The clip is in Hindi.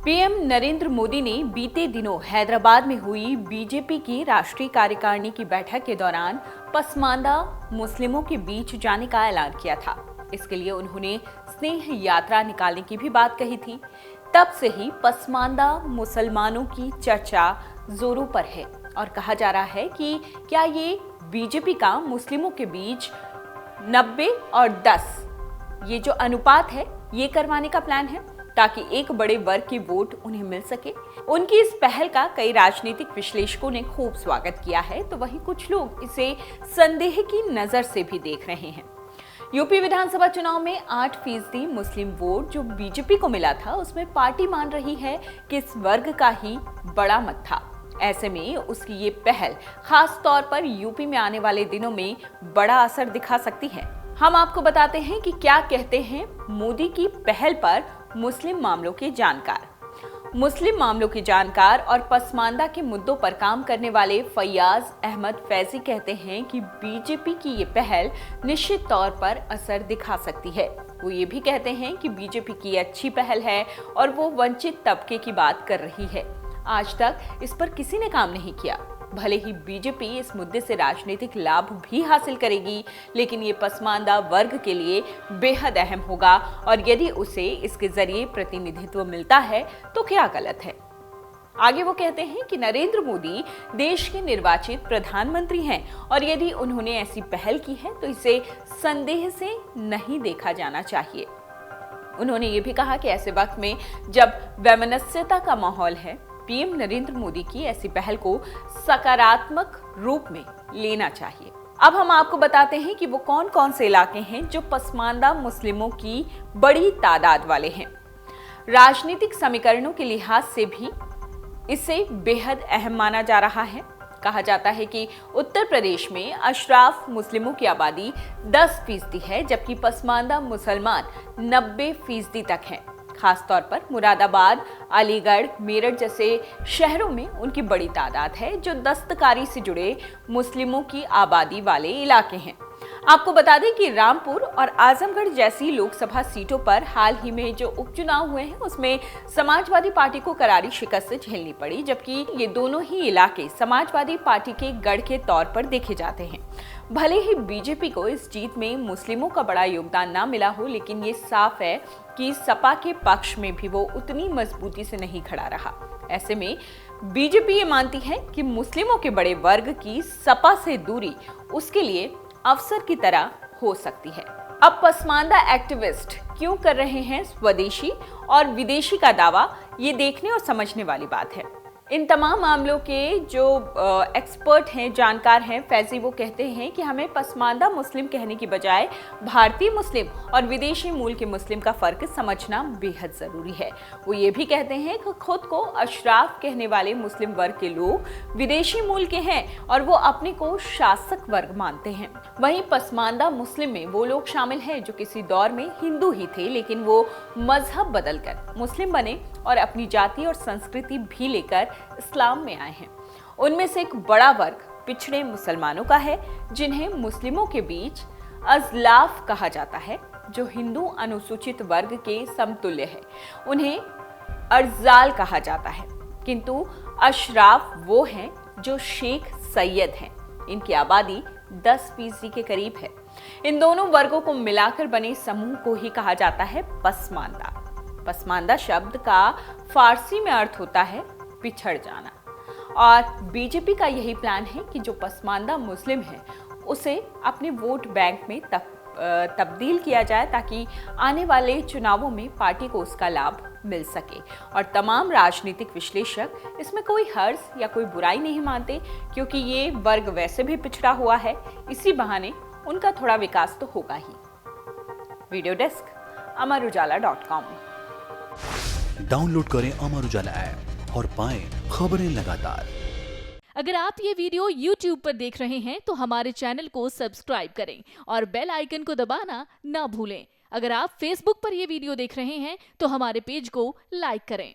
पीएम नरेंद्र मोदी ने बीते दिनों हैदराबाद में हुई बीजेपी की राष्ट्रीय कार्यकारिणी की बैठक के दौरान पसमानदा मुस्लिमों के बीच जाने का ऐलान किया था। इसके लिए उन्होंने स्नेह यात्रा निकालने की भी बात कही थी। तब से ही पसमानदा मुसलमानों की चर्चा जोरों पर है और कहा जा रहा है कि क्या ये बीजेपी का मुस्लिमों के बीच 90 और 10 ये जो अनुपात है ये करवाने का प्लान है ताकि एक बड़े वर्ग की वोट उन्हें मिल सके। उनकी इस पहल का कई राजनीतिक विश्लेषकों ने खूब स्वागत किया है, तो वहीं कुछ लोग इसे संदेह की नजर से भी देख रहे हैं। यूपी विधानसभा चुनाव में 8% मुस्लिम वोट जो बीजेपी को मिला था, उसमें पार्टी मान रही है कि इस वर्ग का ही बड़ा मत था। ऐसे में उसकी ये पहल खास तौर पर यूपी में आने वाले दिनों में बड़ा असर दिखा सकती है। हम आपको बताते हैं कि क्या कहते हैं मोदी की पहल पर मुस्लिम मामलों के जानकार। मुस्लिम मामलों के जानकार और पसमानदा के मुद्दों पर काम करने वाले फैयाज अहमद फैजी कहते हैं कि बीजेपी की ये पहल निश्चित तौर पर असर दिखा सकती है। वो ये भी कहते हैं कि बीजेपी की अच्छी पहल है और वो वंचित तबके की बात कर रही है। आज तक इस पर किसी ने काम नहीं किया। भले ही बीजेपी इस मुद्दे से राजनीतिक लाभ भी हासिल करेगी, लेकिन ये पसमानदा वर्ग के लिए बेहद अहम होगा और यदि उसे इसके जरिए प्रतिनिधित्व मिलता है तो क्या गलत है। आगे वो कहते हैं कि नरेंद्र मोदी देश के निर्वाचित प्रधानमंत्री हैं और यदि उन्होंने ऐसी पहल की है तो इसे संदेह से नहीं देखा जाना चाहिए। उन्होंने ये भी कहा कि ऐसे वक्त में जब वैमनस्यता का माहौल है, पीएम नरेंद्र मोदी की ऐसी पहल को सकारात्मक रूप में लेना चाहिए। अब हम आपको बताते हैं कि वो कौन कौन से इलाके हैं जो पसमानदा मुस्लिमों की बड़ी तादाद वाले हैं। राजनीतिक समीकरणों के लिहाज से भी इसे बेहद अहम माना जा रहा है। कहा जाता है कि उत्तर प्रदेश में अशराफ मुस्लिमों की आबादी 10% है, जबकि पसमानदा मुसलमान 90% तक हैं। खासतौर पर मुरादाबाद, अलीगढ़, मेरठ जैसे शहरों में उनकी बड़ी तादाद है, जो दस्तकारी से जुड़े मुस्लिमों की आबादी वाले इलाके हैं। आपको बता दें कि रामपुर और आजमगढ़ जैसी लोकसभा सीटों पर हाल ही में जो उपचुनाव हुए हैं उसमें समाजवादी पार्टी को करारी शिकस्त झेलनी पड़ी, जबकि ये दोनों ही इलाके समाजवादी पार्टी के गढ़ के तौर पर देखे जाते हैं। भले ही बीजेपी को इस जीत में मुस्लिमों का बड़ा योगदान ना मिला हो, लेकिन ये साफ है कि सपा के पक्ष में भी वो उतनी मजबूती से नहीं खड़ा रहा। ऐसे में बीजेपी ये मानती है कि मुस्लिमों के बड़े वर्ग की सपा से दूरी उसके लिए अवसर की तरह हो सकती है। अब पसमानदा एक्टिविस्ट क्यों कर रहे हैं स्वदेशी और विदेशी का दावा, ये देखने और समझने वाली बात है। इन तमाम मामलों के जो एक्सपर्ट हैं, जानकार हैं, फैजी वो कहते हैं कि हमें पसमानदा मुस्लिम कहने की बजाय भारतीय मुस्लिम और विदेशी मूल के मुस्लिम का फर्क समझना बेहद जरूरी है। वो ये भी कहते हैं कि खुद को अशराफ कहने वाले मुस्लिम वर्ग के लोग विदेशी मूल के हैं और वो अपने को शासक वर्ग मानते हैं। वहीं पसमानदा मुस्लिम में वो लोग शामिल हैं जो किसी दौर में हिंदू ही थे, लेकिन वो मजहब बदलकर मुस्लिम बने और अपनी जाति और संस्कृति भी लेकर इस्लाम में आए हैं। उनमें से एक बड़ा वर्ग पिछड़े मुसलमानों का है, जिन्हें मुस्लिमों के बीच अज़लाफ कहा जाता है, जो हिंदू अनुसूचित वर्ग के समतुल्य है। उन्हें अर्जाल कहा जाता है, किंतु अशराफ वो हैं जो शेख सैयद हैं। इनकी आबादी 10% के करीब है। इन दोनों वर्गों को मिलाकर बने समूह को ही कहा जाता है पसमानदा। पसमानदा शब्द का फारसी में अर्थ होता है पिछड़ जाना, और बीजेपी का यही प्लान है कि जो पसमानदा मुस्लिम है उसे अपने वोट बैंक में तब्दील किया जाए ताकि आने वाले चुनावों में पार्टी को उसका लाभ मिल सके। और तमाम राजनीतिक विश्लेषक इसमें कोई हर्ज या कोई बुराई नहीं मानते, क्योंकि ये वर्ग वैसे भी पिछड़ा हुआ है, इसी बहाने उनका थोड़ा विकास तो होगा ही। Video desk amarujala.com। डाउनलोड करें अमर उजाला ऐप और पाएं खबरें लगातार। अगर आप ये वीडियो YouTube पर देख रहे हैं तो हमारे चैनल को सब्सक्राइब करें और बेल आइकन को दबाना ना भूलें। अगर आप Facebook पर ये वीडियो देख रहे हैं तो हमारे पेज को लाइक करें।